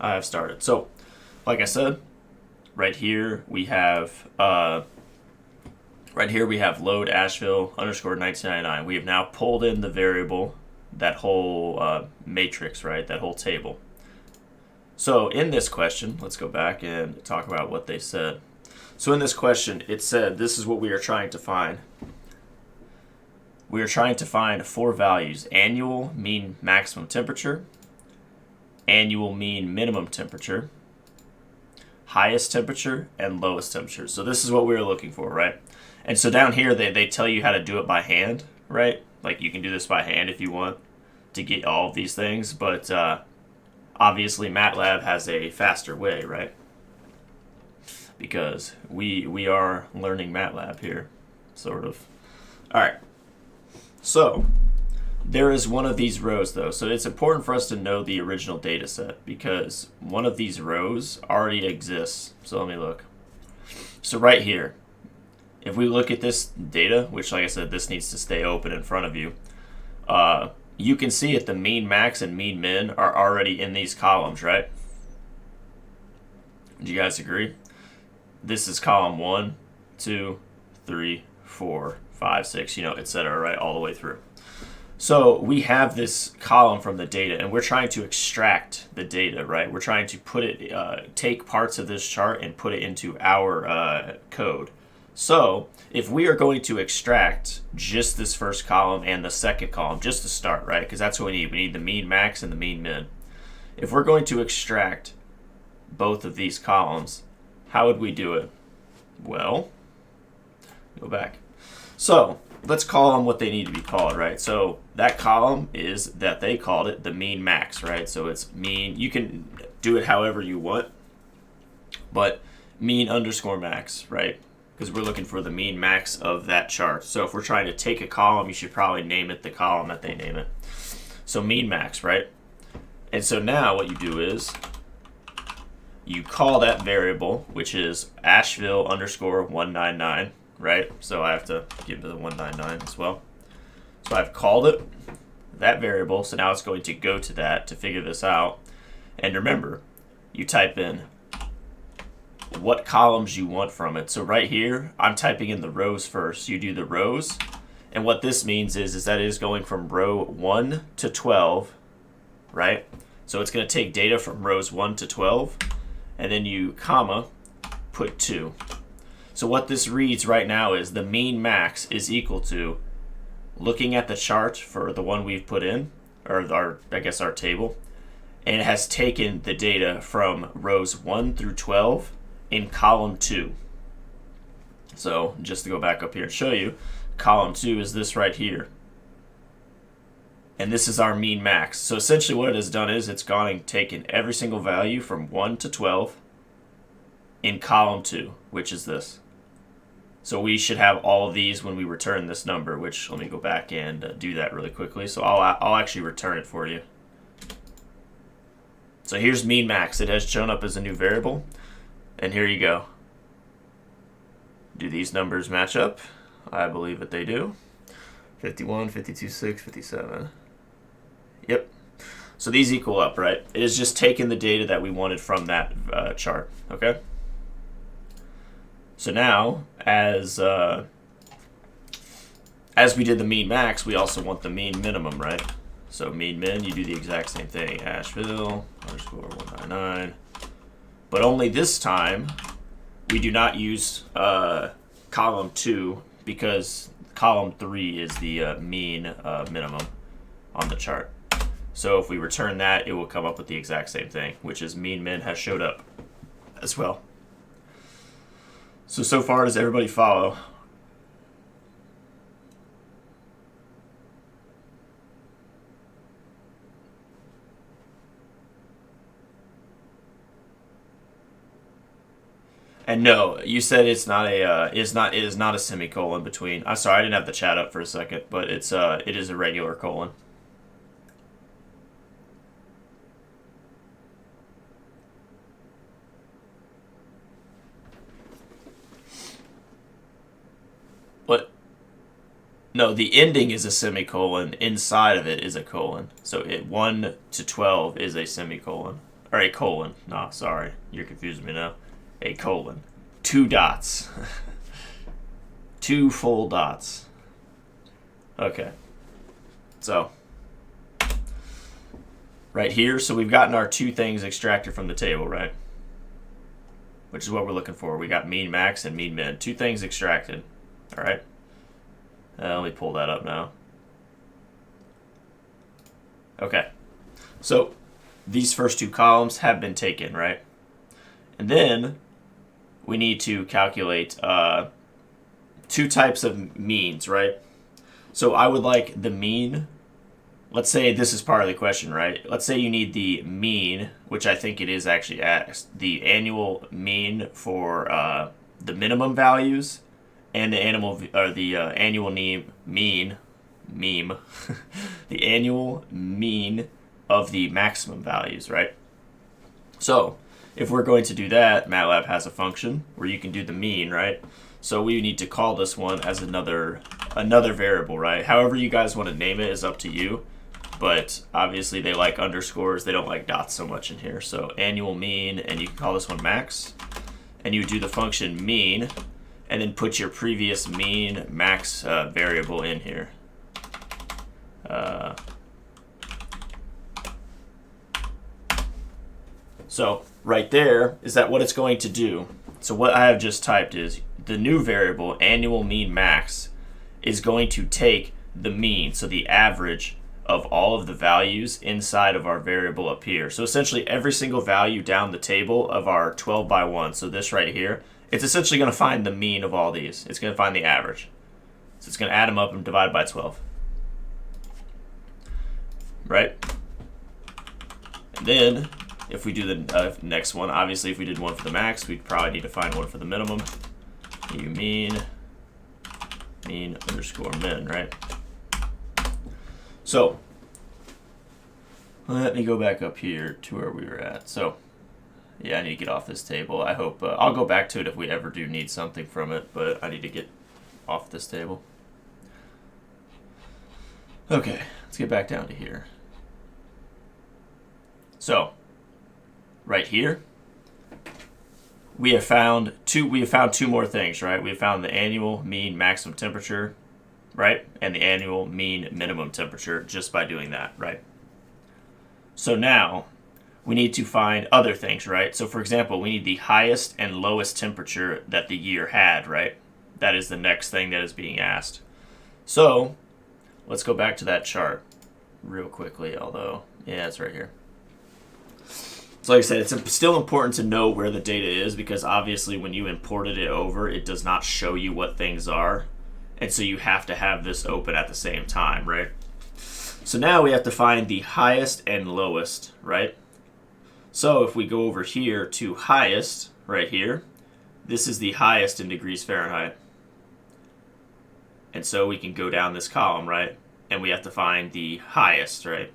I have started. So, like I said, right here we have load Asheville underscore 1999. We have now pulled in the variable, that whole matrix, right? That whole table. So in this question, let's go back and talk about what they said. So in this question, it said this is what we are trying to find. We are trying to find four values: annual mean maximum temperature, annual mean minimum temperature, highest temperature, and lowest temperature. So this is what we were looking for, right? And so down here, they tell you how to do it by hand, right? Like you can do this by hand if you want to get all of these things, but obviously MATLAB has a faster way, right? Because we are learning MATLAB here, sort of. All right. So there is one of these rows though, so it's important for us to know the original data set because one of these rows already exists. So let me look. So right here, if we look at this data, which like I said, this needs to stay open in front of you, you can see it, the mean max and mean min are already in these columns, right? Do you guys agree? This is column 1, 2, 3, 4, 5, 6, etc., right, all the way through. So we have this column from the data, and we're trying to extract the data, right? We're trying to put it, take parts of this chart and put it into our code. So if we are going to extract just this first column and the second column, just to start, right? Because that's what we need. We need the mean max and the mean min. If we're going to extract both of these columns, how would we do it? Well, go back. So let's call them what they need to be called, right? So that column is that they called it the mean max, right? So it's mean. You can do it however you want, but mean underscore max, right? Because we're looking for the mean max of that chart. So if we're trying to take a column, you should probably name it the column that they name it. So mean max, right? And so now what you do is you call that variable, which is Asheville underscore 199, right? So I have to give it the 199 as well. So I've called it, that variable. So now it's going to go to that to figure this out. And remember, you type in what columns you want from it. So right here, I'm typing in the rows first. You do the rows. And what this means is that it is going from row 1 to 12, right? So it's going to take data from rows 1 to 12, and then you comma, put 2. So what this reads right now is the mean max is equal to, looking at the chart for the one we've put in, or our table, and it has taken the data from rows 1 through 12 in column 2. So just to go back up here and show you, column 2 is this right here. And this is our mean max. So essentially what it has done is it's gone and taken every single value from 1 to 12 in column 2, which is this. So we should have all of these when we return this number, which let me go back and do that really quickly. So I'll actually return it for you. So here's mean max. It has shown up as a new variable. And here you go. Do these numbers match up? I believe that they do. 51, 52, 6, 57. Yep. So these equal up, right? It is just taking the data that we wanted from that chart, okay? So now, as we did the mean max, we also want the mean minimum, right? So mean min, you do the exact same thing. Asheville underscore 199. But only this time, we do not use column 2 because column 3 is the mean minimum on the chart. So if we return that, it will come up with the exact same thing, which is mean min has showed up as well. So far, does everybody follow? And no, you said it's not a it is not a semicolon between. I'm sorry, I didn't have the chat up for a second, but it is a regular colon. But no, the ending is a semicolon. Inside of it is a colon. So 1 to 12 is a semicolon. or a colon. No, sorry, you're confusing me now. A colon. 2 dots. 2 full dots. Okay. So, right here, so we've gotten our 2 things extracted from the table, right? Which is what we're looking for. We got mean max and mean min. 2 things extracted. All right. Let me pull that up now. Okay. So these first 2 columns have been taken, right? And then we need to calculate 2 types of means, right? So I would like the mean. Let's say this is part of the question, right? Let's say you need the mean, which I think it is actually asked, the annual mean for the minimum values and the annual mean, the annual mean of the maximum values, right? So if we're going to do that, MATLAB has a function where you can do the mean, right? So we need to call this one as another variable, right? However you guys want to name it is up to you. But obviously they like underscores. They don't like dots so much in here. So annual mean, and you can call this one max. And you do the function mean, and then put your previous mean max variable in here. So right there is that what it's going to do. So what I have just typed is the new variable, annual mean max, is going to take the mean, so the average of all of the values inside of our variable up here. So essentially every single value down the table of our 12 by 1, so this right here, it's essentially going to find the mean of all these. It's going to find the average. So it's going to add them up and divide by 12. Right? And then if we do the next one, obviously if we did one for the max, we'd probably need to find one for the minimum. You mean underscore min, right? So let me go back up here to where we were at. So yeah, I need to get off this table. I hope I'll go back to it if we ever do need something from it, but I need to get off this table. Okay, let's get back down to here. So right here, we have found 2 more things, right? We have found the annual mean maximum temperature, right? And the annual mean minimum temperature just by doing that, right? So now we need to find other things, right? So for example, we need the highest and lowest temperature that the year had, right? That is the next thing that is being asked. So let's go back to that chart real quickly, although, yeah, it's right here. So like I said, it's still important to know where the data is because obviously when you imported it over, it does not show you what things are. And so you have to have this open at the same time, right? So now we have to find the highest and lowest, right? So if we go over here to highest, right here, this is the highest in degrees Fahrenheit. And so we can go down this column, right? And we have to find the highest, right?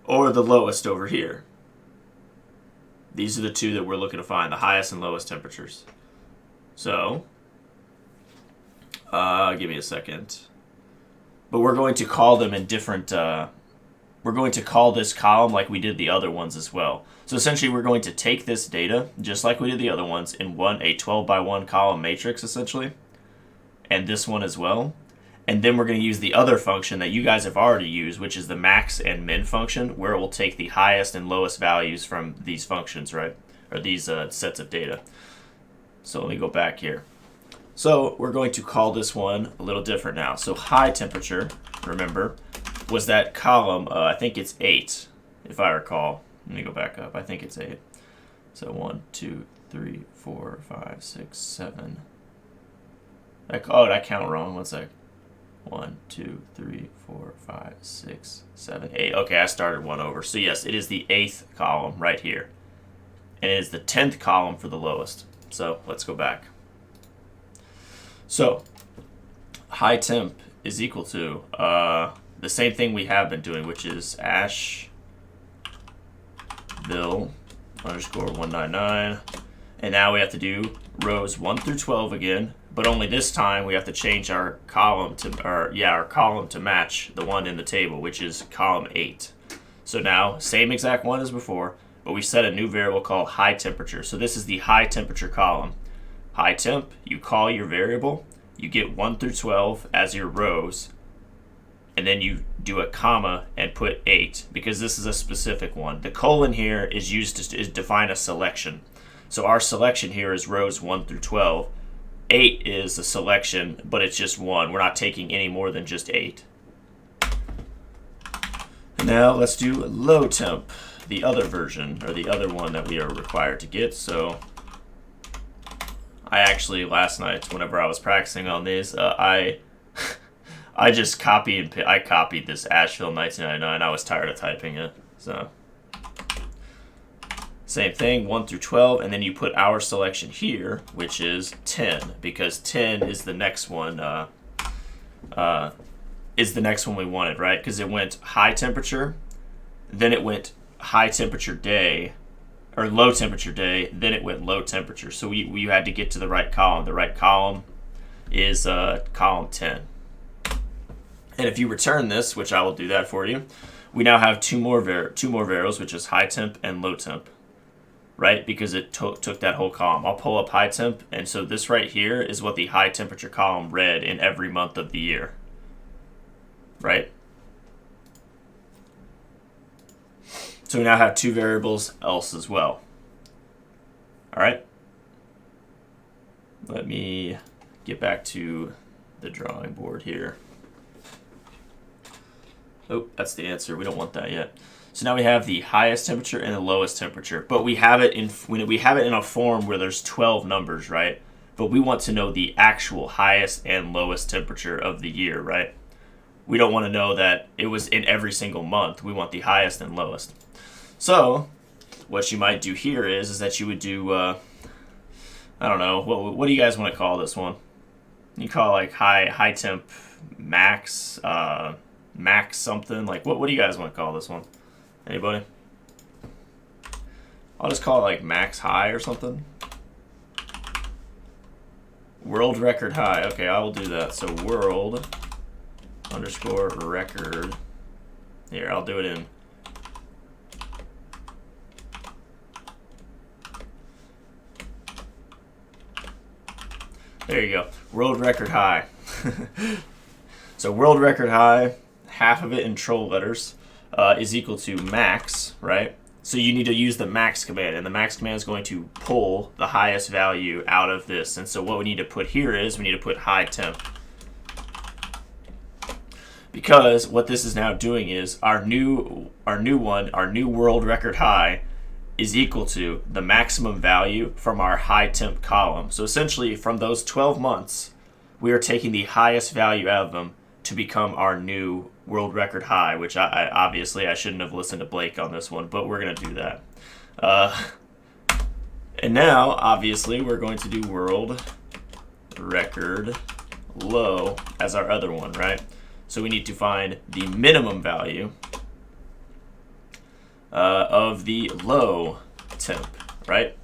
Or the lowest over here. These are the 2 that we're looking to find, the highest and lowest temperatures. So give me a second. But we're going to call them in different, we're going to call this column like we did the other ones as well. So essentially we're going to take this data, just like we did the other ones, in a 12 by 1 column matrix essentially, and this one as well. And then we're going to use the other function that you guys have already used, which is the max and min function, where it will take the highest and lowest values from these functions, right? Or these sets of data. So let me go back here. So we're going to call this one a little different now. So high temperature, remember, was that column, I think it's 8, if I recall. Let me go back up. I think it's 8. So 1, 2, 3, 4, 5, 6, 7. Oh, did I count wrong? One sec. 1, 2, 3, 4, 5, 6, 7, 8. Okay, I started one over. So yes, it is the 8th column right here. And it is the 10th column for the lowest. So let's go back. So high temp is equal to the same thing we have been doing, which is Asheville underscore 199. And now we have to do rows 1 through 12 again. But only this time we have to change our column to our column to match the one in the table, which is column 8. So now, same exact one as before, but we set a new variable called high temperature. So this is the high temperature column. High temp, you call your variable, you get 1 through 12 as your rows, and then you do a comma and put 8 because this is a specific one. The colon here is used to define a selection. So our selection here is rows 1 through 12. 8 is a selection, but it's just 1. We're not taking any more than just 8. Now let's do low temp, the other version, or the other one that we are required to get. So I actually, last night, whenever I was practicing on these, I just copied this Asheville 1999. I was tired of typing it. So same thing, 1 through 12, and then you put our selection here, which is 10, because 10 is the next one. Is the next one we wanted, right? Because it went high temperature, then it went high temperature day, or low temperature day, then it went low temperature. So we had to get to the right column. The right column is column 10. And if you return this, which I will do that for you, we now have two more variables, which is high temp and low temp, right? Because it took that whole column. I'll pull up high temp, and so this right here is what the high temperature column read in every month of the year, right? So we now have two variables else as well. All right. Let me get back to the drawing board here. Oh, that's the answer. We don't want that yet. So now we have the highest temperature and the lowest temperature, but we have it in a form where there's 12 numbers, right? But we want to know the actual highest and lowest temperature of the year, right? We don't want to know that it was in every single month. We want the highest and lowest. So what you might do here is that you would do, I don't know, what do you guys want to call this one? You call it like high temp max, max something. Like what do you guys want to call this one? Anybody? I'll just call it like max high or something. World record high. Okay, I will do that. So world underscore record. Here, I'll do it in. There you go. World record high. So world record high, half of it in troll letters, is equal to max, right? So you need to use the max command, and the max command is going to pull the highest value out of this. And so what we need to put here is we need to put high temp. Because what this is now doing is our new world record high is equal to the maximum value from our high temp column. So essentially from those 12 months, we are taking the highest value out of them to become our new world record high, which I obviously I shouldn't have listened to Blake on this one, but we're going to do that. And now, obviously, we're going to do world record low as our other one, right? So we need to find the minimum value of the low temp, right?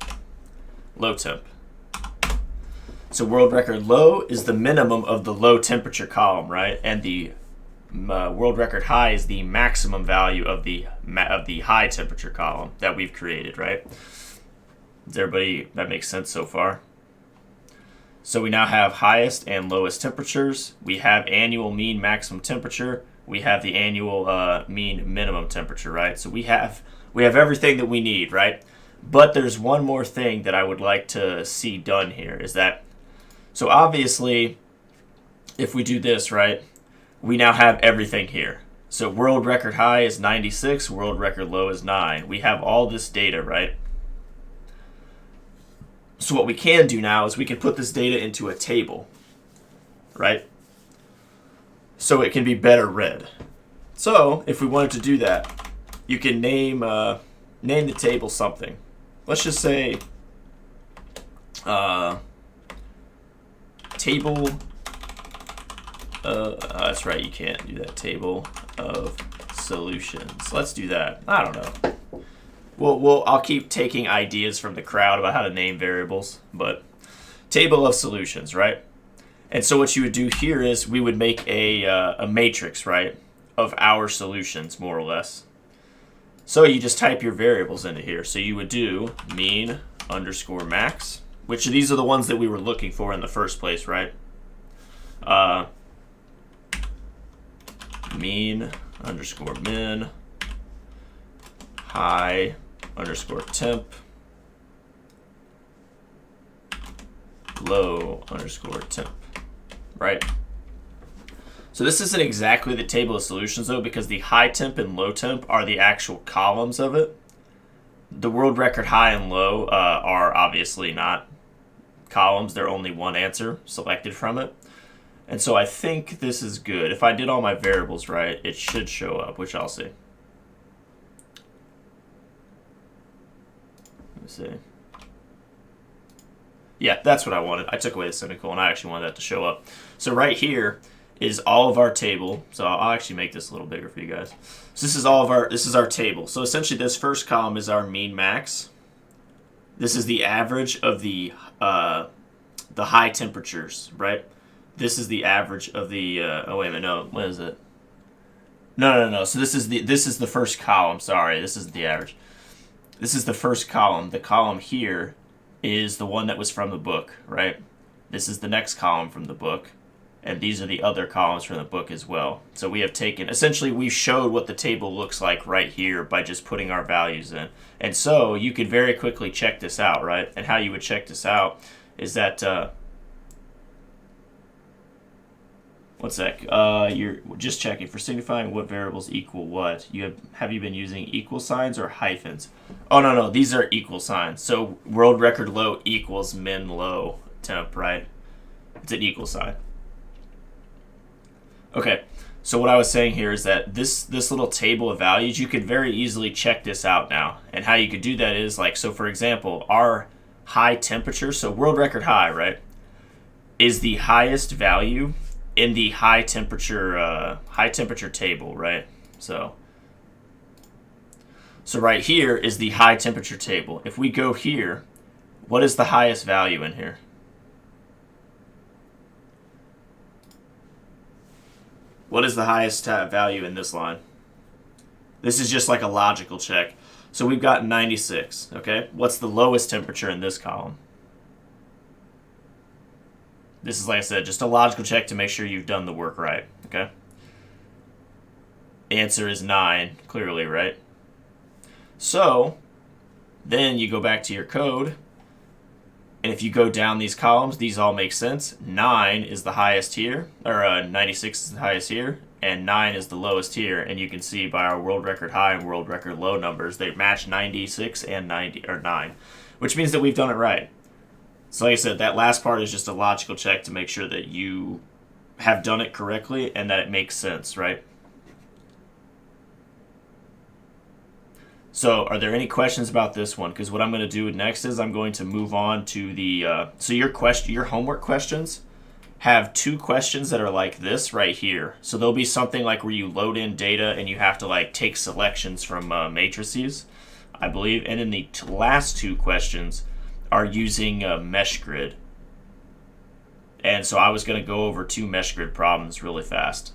Low temp. So world record low is the minimum of the low temperature column, right? And the world record high is the maximum value of the high temperature column that we've created, right? Does everybody, that makes sense so far? So we now have highest and lowest temperatures. We have annual mean maximum temperature. We have the annual mean minimum temperature, right? So we have everything that we need, right? But there's one more thing that I would like to see done here is that, so obviously, if we do this, right, we now have everything here. So world record high is 96, world record low is 9. We have all this data, right? So what we can do now is we can put this data into a table, right? So it can be better read. So if we wanted to do that, you can name the table something. Let's just say table. That's right, you can't do that. Table of solutions. Let's do that. I don't know. I'll keep taking ideas from the crowd about how to name variables, but table of solutions, right? And so what you would do here is we would make a matrix, right, of our solutions, more or less. So you just type your variables into here. So you would do mean underscore max, which these are the ones that we were looking for in the first place, right? Mean underscore min, high underscore temp, low underscore temp, right? So this isn't exactly the table of solutions though, because the high temp and low temp are the actual columns of it. The world record high and low are obviously not columns. They're only one answer selected from it. And so I think this is good. If I did all my variables right, it should show up, which I'll see. Let me see. Yeah, that's what I wanted. I took away the semicolon. I actually wanted that to show up. So right here is all of our table. So I'll actually make this a little bigger for you guys. So this is our table. So essentially this first column is our mean max. This is the average of the high temperatures, right? This is the average of the oh wait a minute, no, what is it? No. So this is the first column. Sorry, this isn't the average. This is the first column. The column here is the one that was from the book, right? This is the next column from the book, and these are the other columns from the book as well. So we have taken, essentially we showed what the table looks like right here by just putting our values in. And so you could very quickly check this out, right? And how you would check this out is that one sec. You're just checking for signifying what variables equal what. Have you been using equal signs or hyphens? Oh no, these are equal signs. So world record low equals min low temp, right? It's an equal sign. Okay. So what I was saying here is that this little table of values, you could very easily check this out now. And how you could do that is like, so for example, our high temperature, so world record high, right, is the highest value in the high temperature table, right? So right here is the high temperature table. If we go here, what is the highest value in here? What is the highest value in this line? This is just like a logical check. So we've got 96, okay? What's the lowest temperature in this column? This is, like I said, just a logical check to make sure you've done the work right, okay? Answer is 9, clearly, right? So then you go back to your code, and if you go down these columns, these all make sense. 9 is the highest here, or 96 is the highest here, and 9 is the lowest here. And you can see by our world record high and world record low numbers, they match 96 and 9, which means that we've done it right. So like I said, that last part is just a logical check to make sure that you have done it correctly and that it makes sense, right? So are there any questions about this one? Because what I'm going to do next is I'm going to move on to the, so your homework questions have 2 questions that are like this right here. So there'll be something like where you load in data and you have to like take selections from matrices, I believe. And then the last 2 questions are using mesh grid. And so I was going to go over 2 mesh grid problems really fast.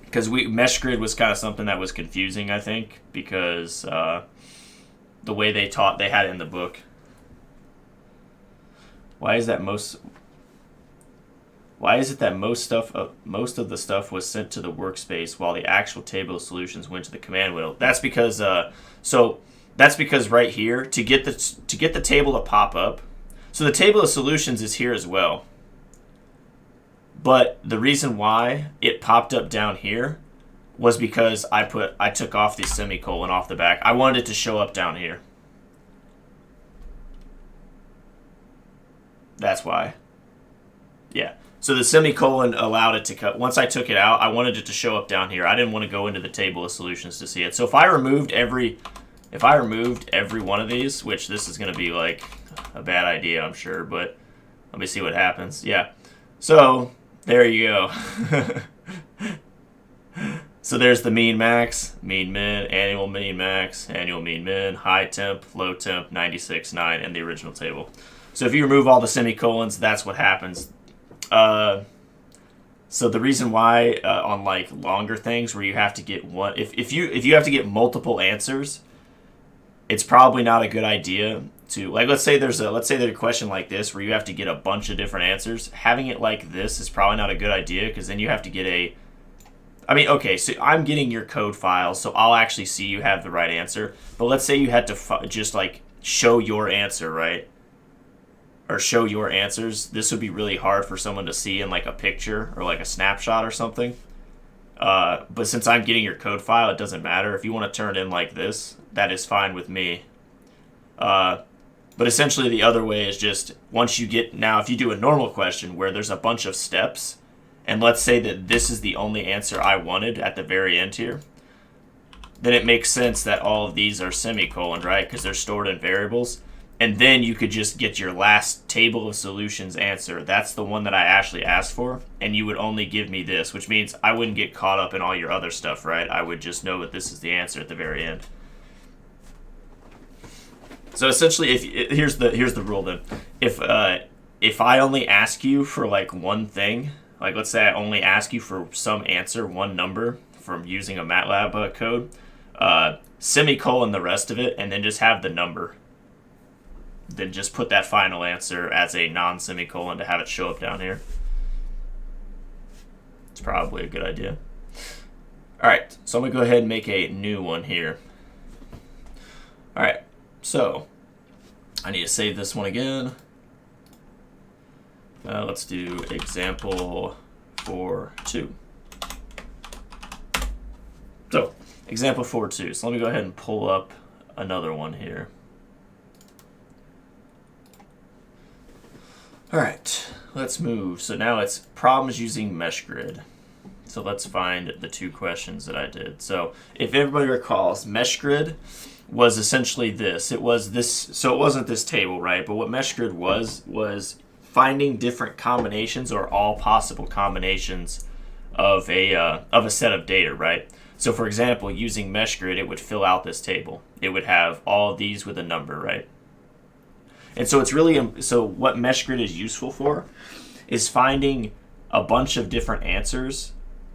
Because mesh grid was kind of something that was confusing, I think, because the way they had it in the book. Why is it that most of the stuff was sent to the workspace while the actual table of solutions went to the command window? That's because right here, to get the table to pop up, so the table of solutions is here as well. But the reason why it popped up down here was because I took off the semicolon off the back. I wanted it to show up down here. That's why. Yeah. So the semicolon allowed it to cut. Once I took it out, I wanted it to show up down here. I didn't want to go into the table of solutions to see it. So if I removed every one of these, which this is going to be like a bad idea, I'm sure, but let me see what happens. Yeah. So there you go. So there's the mean max, mean min, annual mean max, annual mean min, high temp, low temp, 96, 9, and the original table. So if you remove all the semicolons, that's what happens. So the reason why on like longer things where you have to get one, if you have to get multiple answers, it's probably not a good idea to, like, let's say there's a question like this where you have to get a bunch of different answers. Having it like this is probably not a good idea, because then you have to get okay, so I'm getting your code file, so I'll actually see you have the right answer. But let's say you had to just like show your answer, right? Or show your answers. This would be really hard for someone to see in like a picture or like a snapshot or something. But since I'm getting your code file, it doesn't matter. If you want to turn it in like this, that is fine with me. But essentially the other way is just once you get, now if you do a normal question where there's a bunch of steps, and let's say that this is the only answer I wanted at the very end here, then it makes sense that all of these are semicolon, right? Because they're stored in variables. And then you could just get your last table of solutions answer. That's the one that I actually asked for. And you would only give me this, which means I wouldn't get caught up in all your other stuff, right? I would just know that this is the answer at the very end. So essentially, here's the rule then. If I only ask you for like one thing, like let's say I only ask you for some answer, one number from using a MATLAB code, semicolon the rest of it, and then just have the number. Then just put that final answer as a non-semicolon to have it show up down here. It's probably a good idea. All right, so I'm gonna go ahead and make a new one here. All right, so I need to save this one again. Let's do example 4.2. So example 4.2. So let me go ahead and pull up another one here. All right, let's move. So now it's problems using MeshGrid. So let's find the two questions that I did. So if everybody recalls, MeshGrid was essentially this. It was this. So it wasn't this table, right? But what MeshGrid was finding different combinations or all possible combinations of a set of data, right? So for example, using MeshGrid, it would fill out this table. It would have all of these with a number, right? And so it's really, so what MeshGrid is useful for is finding a bunch of different answers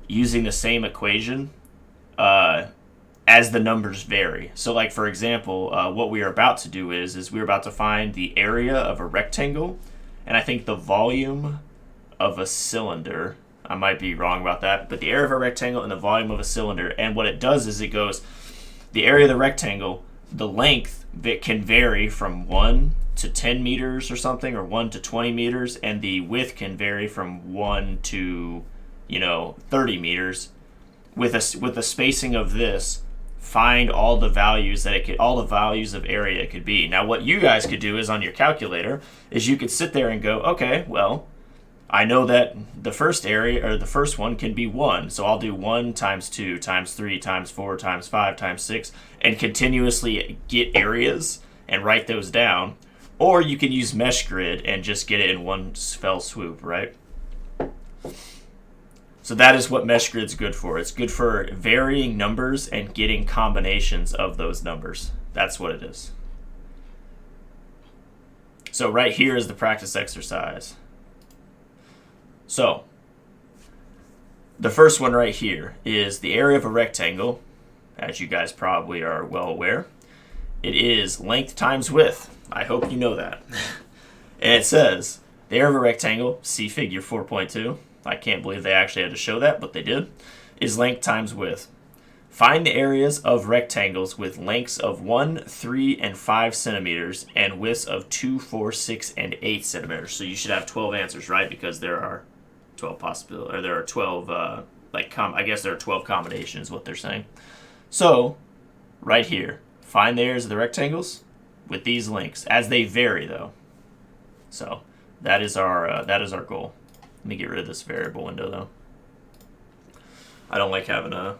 using the same equation as the numbers vary. So like, for example, what we are about to do is we're about to find the area of a rectangle, and I think the volume of a cylinder. I might be wrong about that, but the area of a rectangle and the volume of a cylinder. And what it does is it goes, the area of the rectangle, the length that can vary from 1 to 10 meters or something, or 1 to 20 meters, and the width can vary from 1 to 30 meters. With the spacing of this, find all the values that all the values of area it could be. Now what you guys could do is on your calculator is you could sit there and go, okay, well, I know that the first area, or the first one, can be 1. So I'll do 1 times 2 times 3 times 4 times 5 times 6 and continuously get areas and write those down. Or you can use MeshGrid and just get it in one fell swoop, right? So that is what MeshGrid's good for. It's good for varying numbers and getting combinations of those numbers. That's what it is. So right here is the practice exercise. So the first one right here is the area of a rectangle. As you guys probably are well aware, it is length times width. I hope you know that. And it says the area of a rectangle, see figure 4.2. I can't believe they actually had to show that, but they did. Is length times width. Find the areas of rectangles with lengths of 1, 3, and 5 centimeters and widths of 2, 4, 6, and 8 centimeters. So you should have 12 answers, right? Because there are 12 possibilities, or there are 12, I guess there are 12 combinations, what they're saying. So, right here, find the areas of the rectangles with these lengths, as they vary, though. So, that is our goal. Let me get rid of this variable window, though. I don't like having a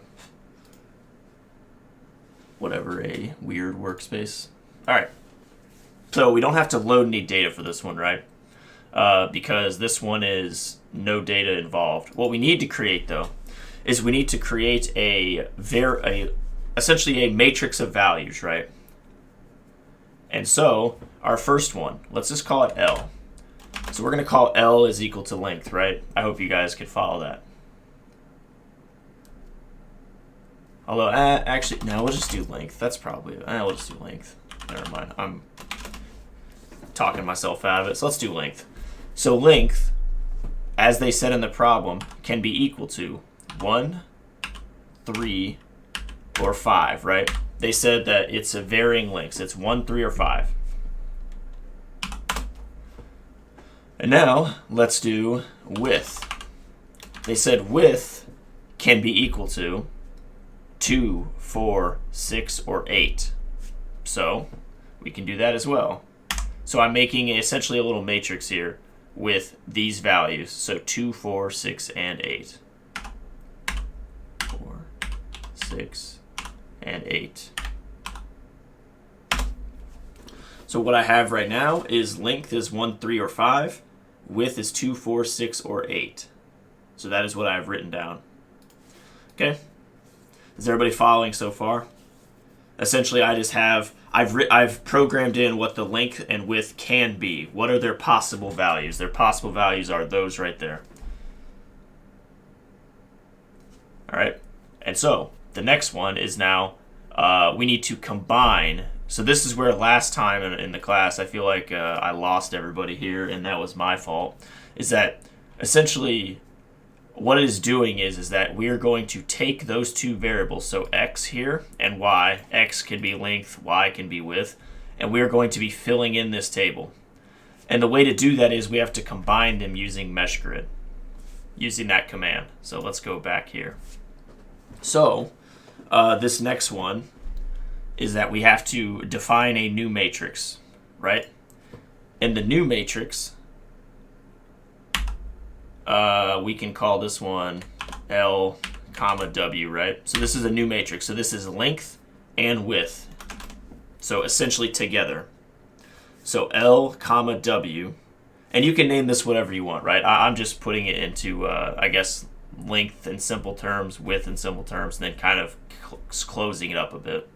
weird workspace. All right. So we don't have to load any data for this one, right? Because this one is no data involved. What we need to create, though, is we need to create essentially a matrix of values, right? And so our first one, let's just call it L. So we're going to call L is equal to length, right? I hope you guys could follow that. Although, actually, no, we'll just do length. That's probably, we'll just do length. Never mind. I'm talking myself out of it. So let's do length. So length, as they said in the problem, can be equal to 1, 3, or 5, right? They said that it's a varying lengths. It's 1, 3, or 5. And now let's do width. They said width can be equal to 2, 4, 6, or 8. So we can do that as well. So I'm making essentially a little matrix here with these values. So 2, 4, 6, and 8. 4, 6, and 8. So what I have right now is length is 1, 3, or 5. Width is 2, 4, 6, or 8. So that is what I've written down. Okay? Is everybody following so far? Essentially, I just have, I've programmed in what the length and width can be. What are their possible values? Their possible values are those right there. All right? And so the next one is now we need to combine. So this is where last time in the class I feel like I lost everybody here, and that was my fault. Is that essentially what it is doing is that we are going to take those two variables, so x here and y. X can be length, y can be width, and we are going to be filling in this table. And the way to do that is we have to combine them using MeshGrid, using that command. So let's go back here. So this next one is that we have to define a new matrix, right? In the new matrix, we can call this one L, comma W, right? So this is a new matrix. So this is length and width. So essentially together. So L, comma W. And you can name this whatever you want, right? I'm just putting it into, I guess, length in simple terms, width in simple terms, and then kind of closing it up a bit.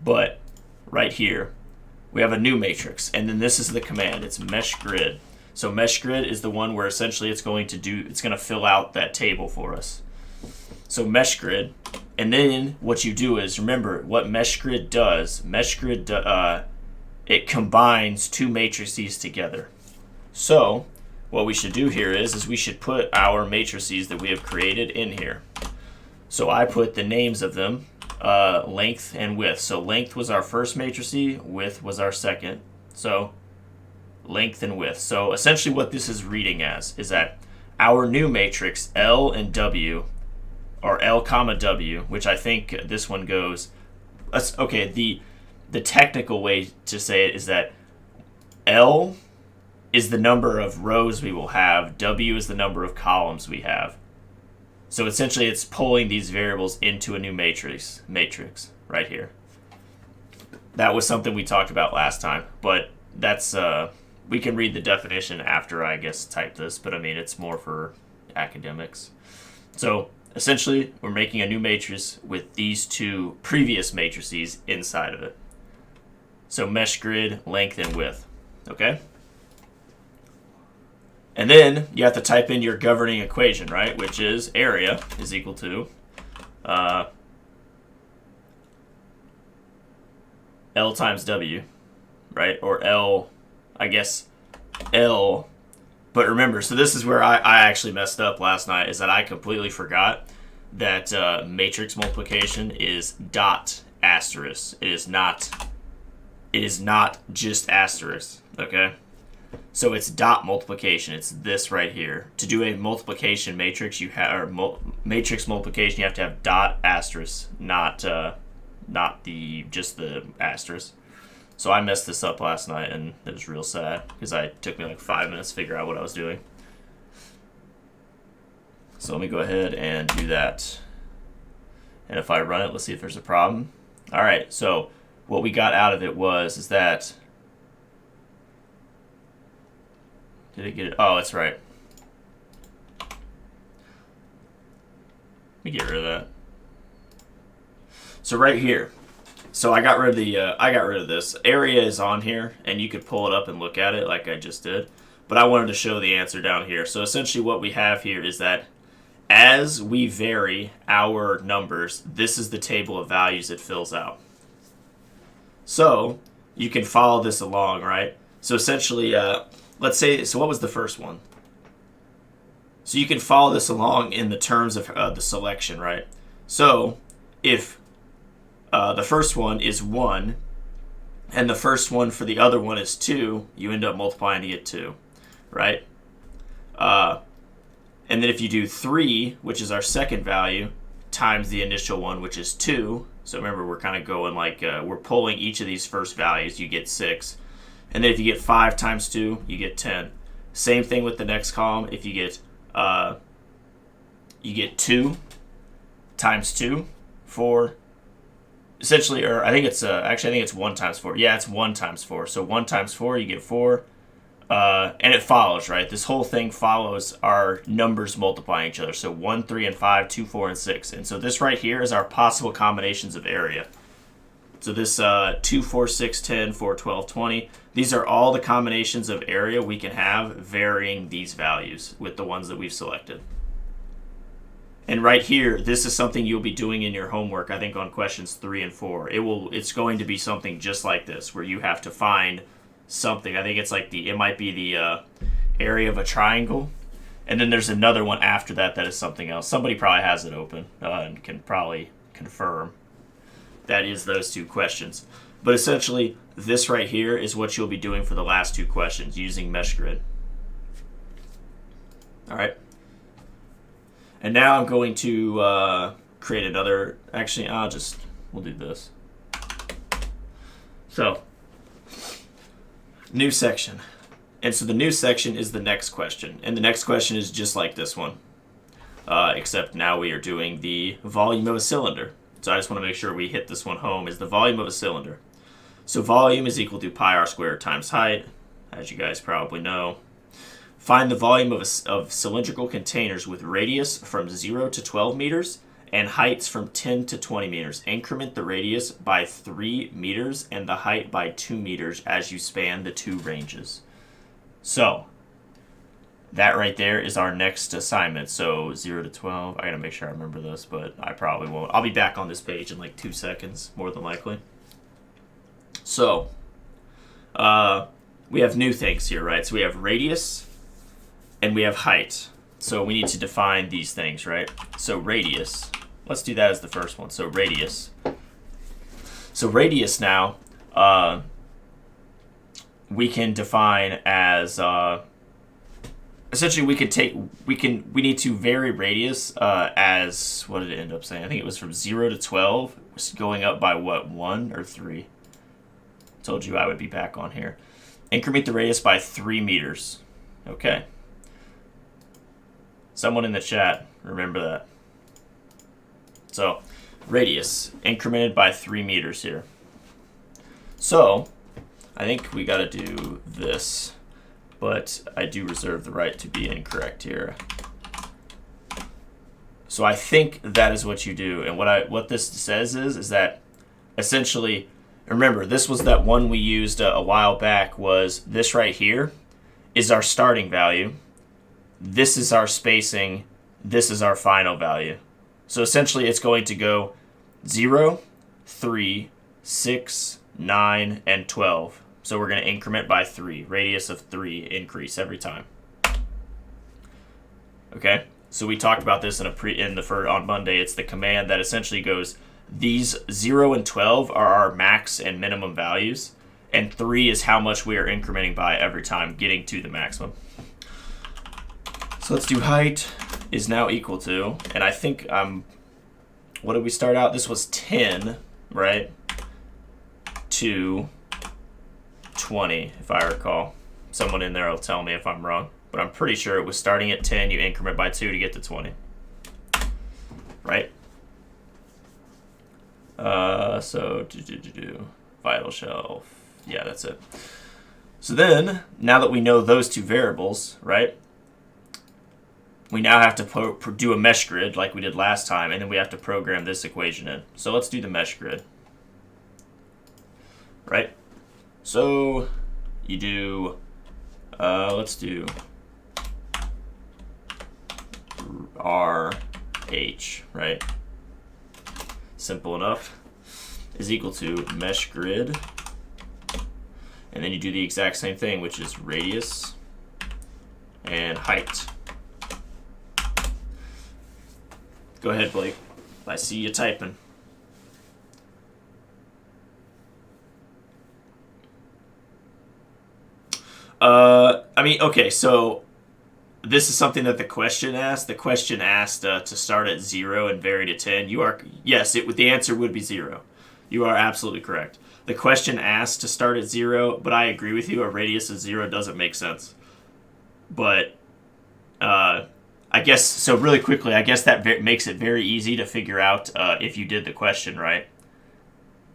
But right here, we have a new matrix, and then this is the command. It's MeshGrid. So MeshGrid is the one where essentially it's going to fill out that table for us. So MeshGrid, and then what you do is, remember what MeshGrid does. It combines two matrices together. So what we should do here is we should put our matrices that we have created in here. So I put the names of them, length and width. So length was our first matrix, width was our second. So length and width. So essentially what this is reading as is that our new matrix L and W, or L comma W, which I think this one goes, okay, the technical way to say it is that L is the number of rows we will have, W is the number of columns we have. So essentially it's pulling these variables into a new matrix right here. That was something we talked about last time, but that's we can read the definition after I guess type this, but I mean it's more for academics. So essentially we're making a new matrix with these two previous matrices inside of it. So MeshGrid, length and width. Okay? And then you have to type in your governing equation, right? Which is area is equal to L times W, right? Or L, I guess L. But remember, so this is where I actually messed up last night, is that I completely forgot that matrix multiplication is dot asterisk. It is not just asterisk, okay? So it's dot multiplication. It's this right here. To do a multiplication matrix, matrix multiplication, you have to have dot asterisk, not just the asterisk. So I messed this up last night, and it was real sad because it took me like 5 minutes to figure out what I was doing. So let me go ahead and do that. And if I run it, let's see if there's a problem. All right. So what we got out of it is that. Did it get it? Oh, that's right. Let me get rid of that. So right here. So I got rid of this. Area is on here, and you could pull it up and look at it like I just did. But I wanted to show the answer down here. So essentially what we have here is that as we vary our numbers, this is the table of values it fills out. So you can follow this along, right? So essentially, let's say, so what was the first one? So you can follow this along in the terms of the selection, right? So if the first one is 1, and the first one for the other one is 2, you end up multiplying to get 2, right? And then if you do 3, which is our second value, times the initial one, which is 2. So remember, we're kind of going like, we're pulling each of these first values, you get 6. And then if you get 5 times 2, you get 10. Same thing with the next column. If you get 2 times 2, 4. Essentially, or I think it's actually I think it's 1 times 4. Yeah, it's 1 times 4. So 1 times 4, you get 4. And it follows, right? This whole thing follows our numbers multiplying each other. So 1, 3, and 5, 2, 4, and 6. And so this right here is our possible combinations of area. So this 2, 4, 6, 10, 4, 12, 20. These are all the combinations of area we can have varying these values with the ones that we've selected. And right here, this is something you'll be doing in your homework, I think on questions 3 and 4. It's going to be something just like this, where you have to find something. I think it's like it might be the area of a triangle. And then there's another one after that is something else. Somebody probably has it open and can probably confirm that is those two questions. But essentially, this right here is what you'll be doing for the last two questions using MeshGrid. All right. And now I'm going to create another. Actually, we'll do this. So, new section. And so the new section is the next question. And the next question is just like this one. Except now we are doing the volume of a cylinder. So I just want to make sure we hit this one home, is the volume of a cylinder. So volume is equal to pi r squared times height, as you guys probably know. Find the volume of cylindrical containers with radius from 0 to 12 meters and heights from 10 to 20 meters. Increment the radius by 3 meters and the height by 2 meters as you span the two ranges. So that right there is our next assignment. So 0 to 12. I gotta make sure I remember this, but I probably won't. I'll be back on this page in like 2 seconds, more than likely. So we have new things here, right? So we have radius and we have height. So we need to define these things, right? So radius, let's do that as the first one. So radius. So radius now, we can define as, essentially we need to vary radius as, what did it end up saying? I think it was from 0 to 12, going up by what, 1 or 3? Told you I would be back on here. Increment the radius by 3 meters. Okay. Someone in the chat, remember that. So, radius, incremented by 3 meters here. So, I think we got to do this, but I do reserve the right to be incorrect here. So I think that is what you do. And what this says is that essentially, remember, this was that one we used a while back, was this right here is our starting value. This is our spacing. This is our final value. So essentially, it's going to go 0, 3, 6, 9, and 12. So we're going to increment by 3. Radius of 3 increase every time. Okay? So we talked about this on Monday. It's the command that essentially goes, these 0 and 12 are our max and minimum values, and 3 is how much we are incrementing by every time getting to the maximum. So let's do height is now equal to, and I think, what did we start out? This was 10, right? To 20, if I recall. Someone in there will tell me if I'm wrong, but I'm pretty sure it was starting at 10, you increment by 2 to get to 20, right? So vital shelf, yeah, that's it. So then, now that we know those two variables, right, we now have to do a mesh grid like we did last time, and then we have to program this equation in. So let's do the mesh grid, right? So you do, I'll RH, right? Simple enough. Is equal to mesh grid. And then you do the exact same thing, which is radius and height. Go ahead, Blake. I see you typing. Okay, so this is something that the question asked. The question asked to start at 0 and vary to 10. The answer would be 0. You are absolutely correct. The question asked to start at 0, but I agree with you. A radius of 0 doesn't make sense. But I guess, so really quickly, I guess that makes it very easy to figure out if you did the question right.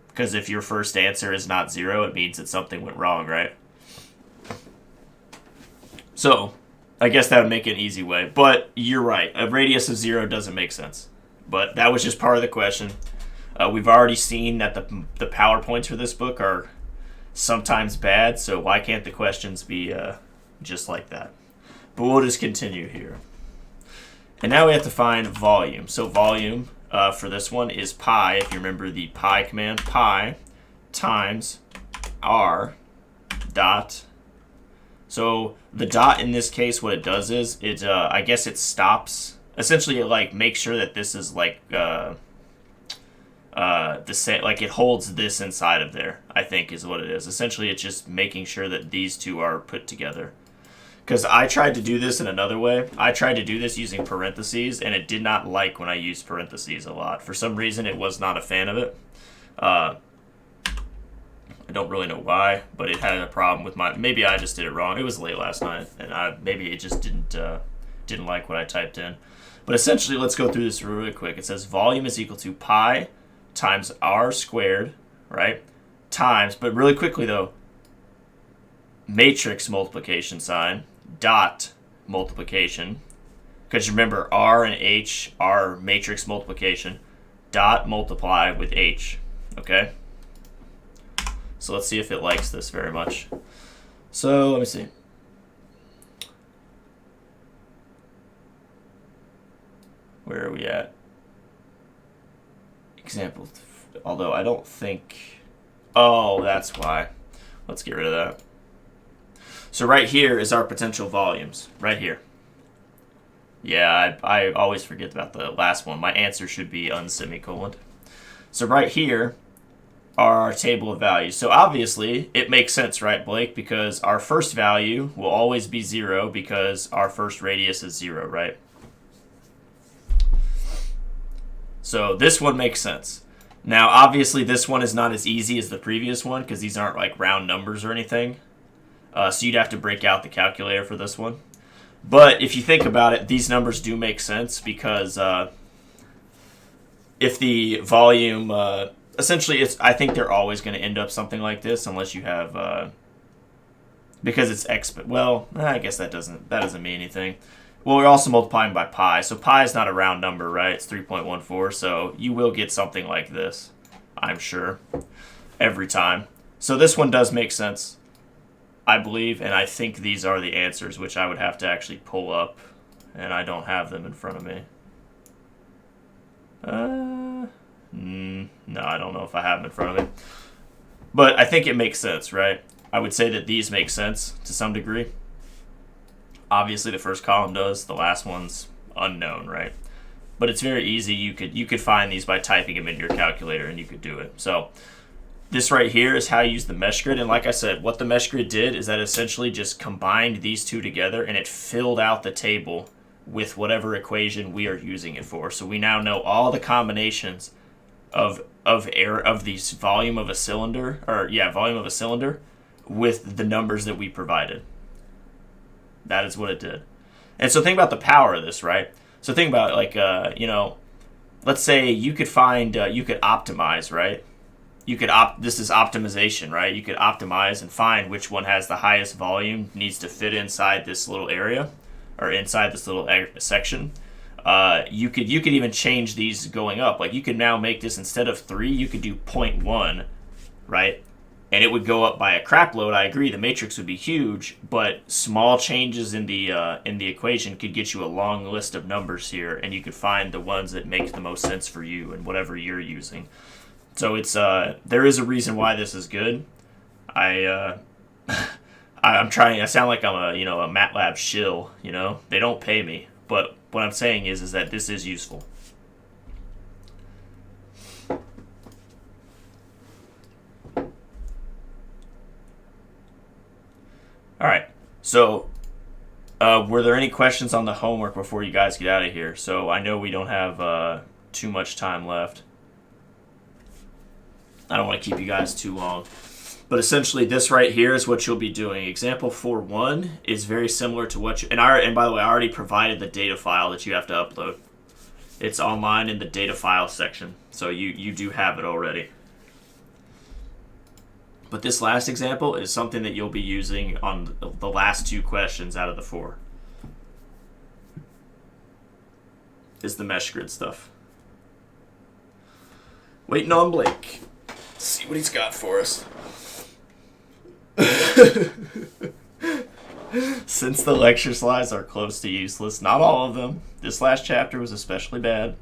Because if your first answer is not 0, it means that something went wrong, right? So, I guess that would make it an easy way. But you're right. A radius of 0 doesn't make sense. But that was just part of the question. We've already seen that the PowerPoints for this book are sometimes bad, so why can't the questions be just like that? But we'll just continue here. And now we have to find volume. So volume for this one is pi, if you remember the pi command, pi times r dot. So the dot in this case, what it does is, I guess it stops. Essentially, it like makes sure that this is like the same, like it holds this inside of there, I think is what it is. Essentially, it's just making sure that these two are put together. Because I tried to do this in another way. I tried to do this using parentheses, and it did not like when I used parentheses a lot. For some reason, it was not a fan of it. I don't really know why, but it had a problem with maybe I just did it wrong. It was late last night, and maybe it just didn't like what I typed in. But essentially, let's go through this really quick. It says volume is equal to pi times r squared, right? Times, but really quickly though, matrix multiplication sign, dot multiplication, because remember r and h are matrix multiplication, dot multiply with h, okay? So let's see if it likes this very much. So let me see. Where are we at? Example, although I don't think, oh, that's why. Let's get rid of that. So right here is our potential volumes, right here. Yeah, I always forget about the last one. My answer should be unsemicoloned. So right here are our table of values. So obviously, it makes sense, right, Blake? Because our first value will always be 0 because our first radius is 0, right? So this one makes sense. Now, obviously, this one is not as easy as the previous one because these aren't like round numbers or anything. So you'd have to break out the calculator for this one. But if you think about it, these numbers do make sense because if the volume, essentially, I think they're always going to end up something like this unless you have, because it's well, I guess that doesn't mean anything. Well, we're also multiplying by pi, so pi is not a round number, right? It's 3.14, so you will get something like this, I'm sure, every time. So this one does make sense, I believe, and I think these are the answers, which I would have to actually pull up, and I don't have them in front of me. No, I don't know if I have them in front of me. But I think it makes sense, right? I would say that these make sense to some degree. Obviously, the first column does. The last one's unknown, right? But it's very easy. You could find these by typing them into your calculator, and you could do it. So this right here is how you use the mesh grid. And like I said, what the mesh grid did is that essentially just combined these two together, and it filled out the table with whatever equation we are using it for. So we now know all the combinations of these volume of a cylinder, volume of a cylinder with the numbers that we provided. That is what it did. And so think about the power of this, right? So think about like, let's say you could find, you could optimize, right? This is optimization, right? You could optimize and find which one has the highest volume, needs to fit inside this little area or inside this little section. You could even change these going up. Like you could now make this, instead of 3, you could do 0.1, right? and it would go up by a crap load. I agree, the matrix would be huge, but small changes in the equation could get you a long list of numbers here, and you could find the ones that make the most sense for you and whatever you're using. So it's there is a reason why this is good. I I'm trying. I sound like I'm a a MATLAB shill. They don't pay me, but what I'm saying is that this is useful. All right. So, were there any questions on the homework before you guys get out of here? So I know we don't have too much time left. I don't want to keep you guys too long. But essentially, this right here is what you'll be doing. Example 4.1 is very similar to what you... And by the way, I already provided the data file that you have to upload. It's online in the data file section. So you do have it already. But this last example is something that you'll be using on the last 2 questions out of the 4. Is the mesh grid stuff. Waiting on Blake. Let's see what he's got for us. Since the lecture slides are close to useless, not all of them, this last chapter was especially bad.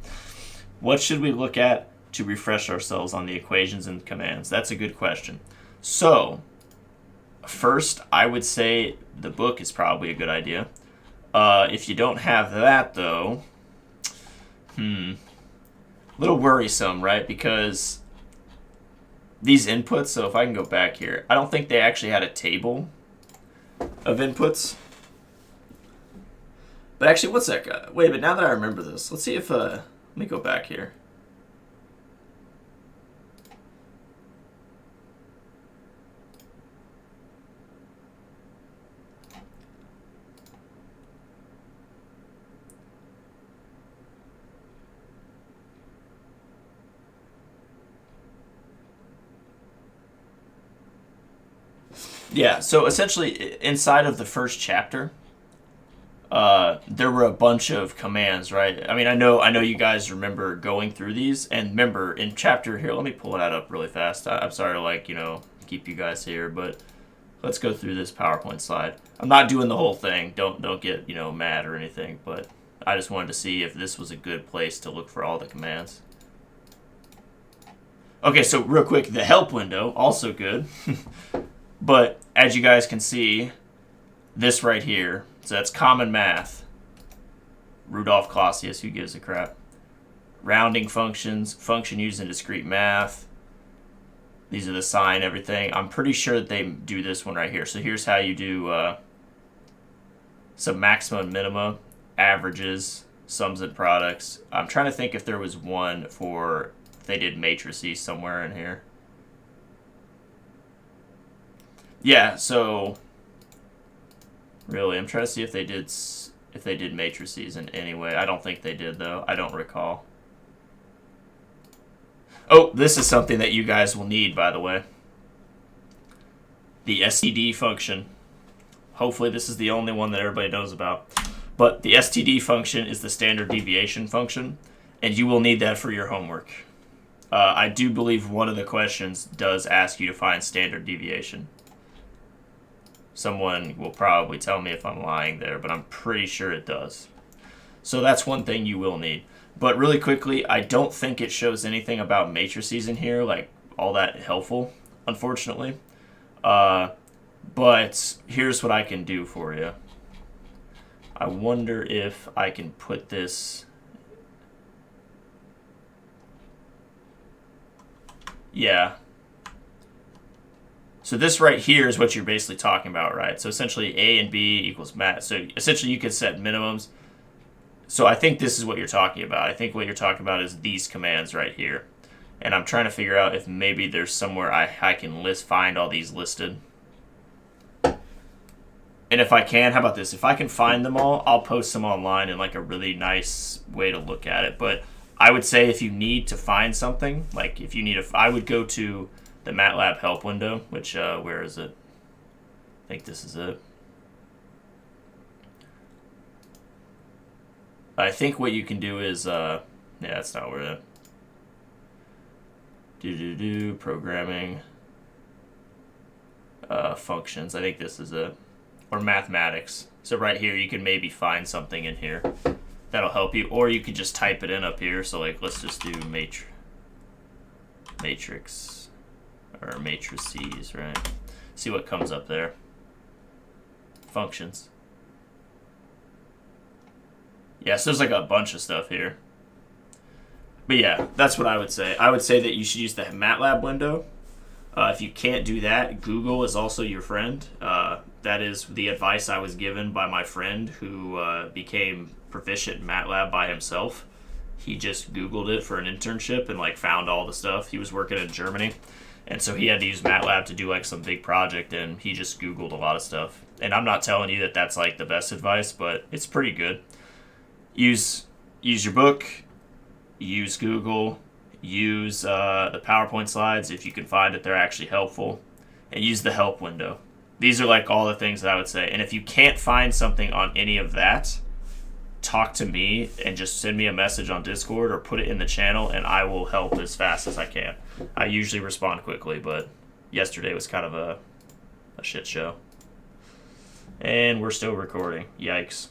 What should we look at to refresh ourselves on the equations and commands? That's a good question. So, first, I would say the book is probably a good idea. If you don't have that, though, a little worrisome, right? Because these inputs, so if I can go back here, I don't think they actually had a table of inputs. But actually, what's that guy? Wait, but now that I remember this, let's see if, let me go back here. Yeah, so essentially, inside of the first chapter, there were a bunch of commands, right? I mean, I know you guys remember going through these, and remember in chapter here. Let me pull that up really fast. I'm sorry to keep you guys here, but let's go through this PowerPoint slide. I'm not doing the whole thing. Don't get mad or anything, but I just wanted to see if this was a good place to look for all the commands. Okay, so real quick, the help window also good. But as you guys can see, this right here, so that's common math. Rudolf Clausius, who gives a crap? Rounding functions, function used in discrete math. These are the sign, everything. I'm pretty sure that they do this one right here. So here's how you do some maximum and minima, averages, sums and products. I'm trying to think if there was one for, if they did matrices somewhere in here. Yeah, so really, I'm trying to see if they did matrices in any way. I don't think they did, though. I don't recall. Oh, this is something that you guys will need, by the way. The STD function. Hopefully this is the only one that everybody knows about. But the STD function is the standard deviation function, and you will need that for your homework. I do believe one of the questions does ask you to find standard deviation. Someone will probably tell me if I'm lying there, but I'm pretty sure it does. So that's one thing you will need. But really quickly, I don't think it shows anything about matrices in here, like all that helpful, unfortunately. But here's what I can do for you. I wonder if I can put this... Yeah. So this right here is what you're basically talking about, right? So essentially A and B equals math. So essentially you could set minimums. So I think this is what you're talking about. I think what you're talking about is these commands right here. And I'm trying to figure out if maybe there's somewhere I can find all these listed. And if I can, how about this? If I can find them all, I'll post them online in like a really nice way to look at it. But I would say if you need to find something, like if you need I would go to the MATLAB help window, which, where is it? I think this is it. I think what you can do is, yeah, that's not where it. Programming. functions. I think this is or mathematics. So right here, you can maybe find something in here that'll help you, or you could just type it in up here. So like, let's just do matrix or matrices, right? See what comes up there. Functions. Yeah, so there's like a bunch of stuff here. But yeah, that's what I would say. I would say that you should use the MATLAB window. If you can't do that, Google is also your friend. That is the advice I was given by my friend who became proficient in MATLAB by himself. He just Googled it for an internship and like found all the stuff. He was working in Germany, and so he had to use MATLAB to do like some big project, and he just Googled a lot of stuff. And I'm not telling you that that's like the best advice, but it's pretty good. Use your book, use Google, use the PowerPoint slides if you can find that they're actually helpful, and use the help window. These are like all the things that I would say. And if you can't find something on any of that, talk to me and just send me a message on Discord or put it in the channel, and I will help as fast as I can. I usually respond quickly, but yesterday was kind of a shit show. And we're still recording. Yikes.